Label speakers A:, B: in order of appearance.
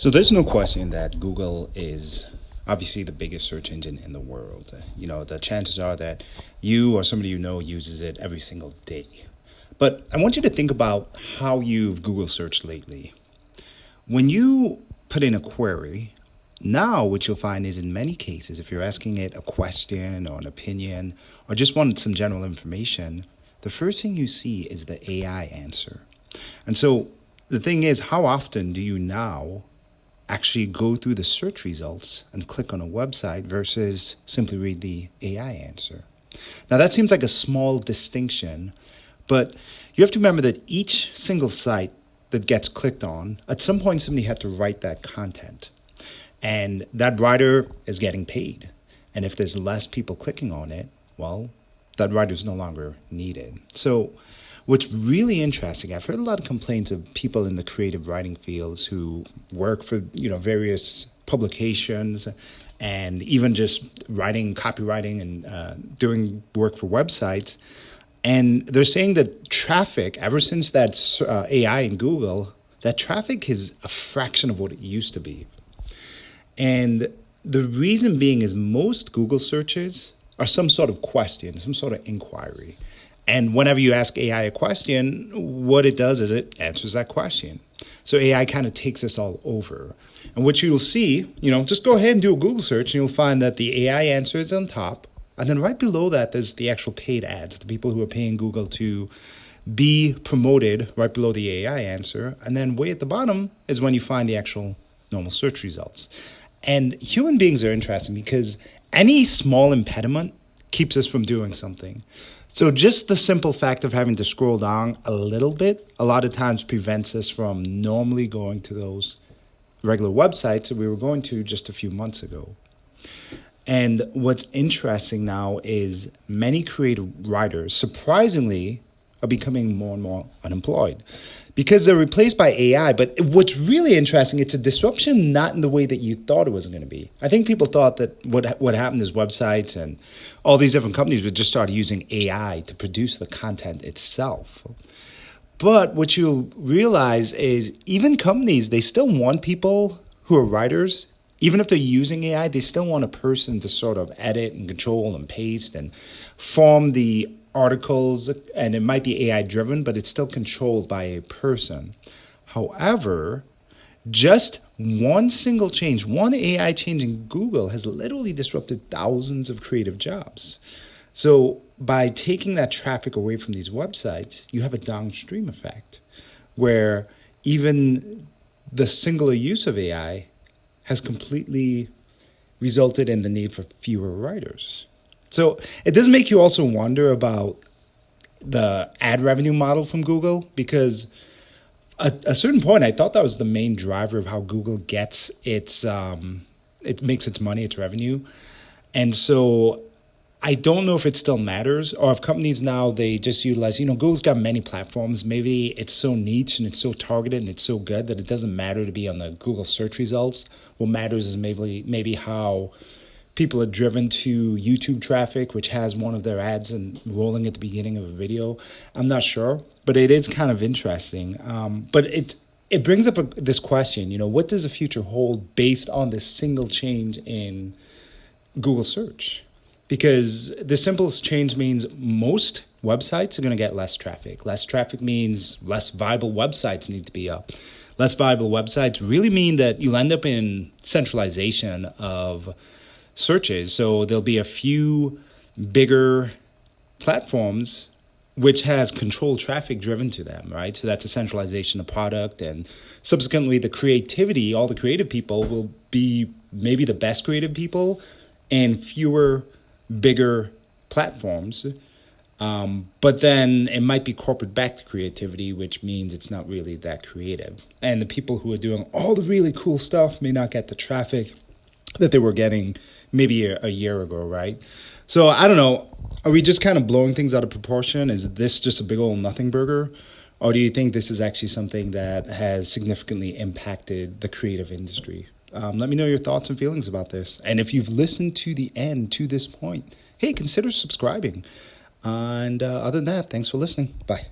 A: So there's no question that Google is obviously the biggest search engine in the world. The chances are that you or somebody you know uses it every single day. But I want you to think about how you've Google searched lately. When you put in a query, now what you'll find is in many cases, if you're asking it a question or an opinion or just want some general information, the first thing you see is the AI answer. And so the thing is, how often do you now actually go through the search results and click on a website versus simply read the AI answer? Now, that seems like a small distinction, but you have to remember that each single site that gets clicked on, at some point somebody had to write that content. And that writer is getting paid. And if there's less people clicking on it, well, that writer is no longer needed. So what's really interesting, I've heard a lot of complaints of people in the creative writing fields who work for various publications and even just writing, copywriting, and doing work for websites. And they're saying that traffic, ever since that AI in Google, that traffic is a fraction of what it used to be. And the reason being is most Google searches are some sort of question, some sort of inquiry. And whenever you ask AI a question, what it does is it answers that question. So AI kind of takes us all over. And what you'll see, just go ahead and do a Google search and you'll find that the AI answer is on top. And then right below that, there's the actual paid ads, the people who are paying Google to be promoted right below the AI answer. And then way at the bottom is when you find the actual normal search results. And human beings are interesting because any small impediment keeps us from doing something. So just the simple fact of having to scroll down a little bit, a lot of times prevents us from normally going to those regular websites that we were going to just a few months ago. And what's interesting now is many creative writers, surprisingly, are becoming more and more unemployed because they're replaced by AI. But what's really interesting, it's a disruption not in the way that you thought it was going to be. I think people thought that what happened is websites and all these different companies would just start using AI to produce the content itself. But what you'll realize is even companies, they still want people who are writers. Even if they're using AI, they still want a person to sort of edit and control and paste and form the articles, and it might be AI driven, but it's still controlled by a person. However, just one single change, one AI change in Google has literally disrupted thousands of creative jobs. So by taking that traffic away from these websites, you have a downstream effect where even the singular use of AI has completely resulted in the need for fewer writers. So it does make you also wonder about the ad revenue model from Google, because at a certain point, I thought that was the main driver of how Google gets it makes its money, its revenue. And so I don't know if it still matters or if companies now, they just utilize, Google's got many platforms. Maybe it's so niche and it's so targeted and it's so good that it doesn't matter to be on the Google search results. What matters is maybe how people are driven to YouTube traffic, which has one of their ads and rolling at the beginning of a video. I'm not sure, but it is kind of interesting. But it brings up this question, what does the future hold based on this single change in Google search? Because the simplest change means most websites are going to get less traffic. Less traffic means less viable websites need to be up. Less viable websites really mean that you'll end up in centralization of searches. So there'll be a few bigger platforms which has controlled traffic driven to them, right? So that's a centralization of product, and subsequently the creativity, all the creative people will be maybe the best creative people and fewer bigger platforms. But then it might be corporate backed creativity, which means it's not really that creative. And the people who are doing all the really cool stuff may not get the traffic that they were getting maybe a year ago, right? So I don't know. Are we just kind of blowing things out of proportion? Is this just a big old nothing burger? Or do you think this is actually something that has significantly impacted the creative industry? Let me know your thoughts and feelings about this. And if you've listened to the end, to this point, hey, consider subscribing. And other than that, thanks for listening. Bye.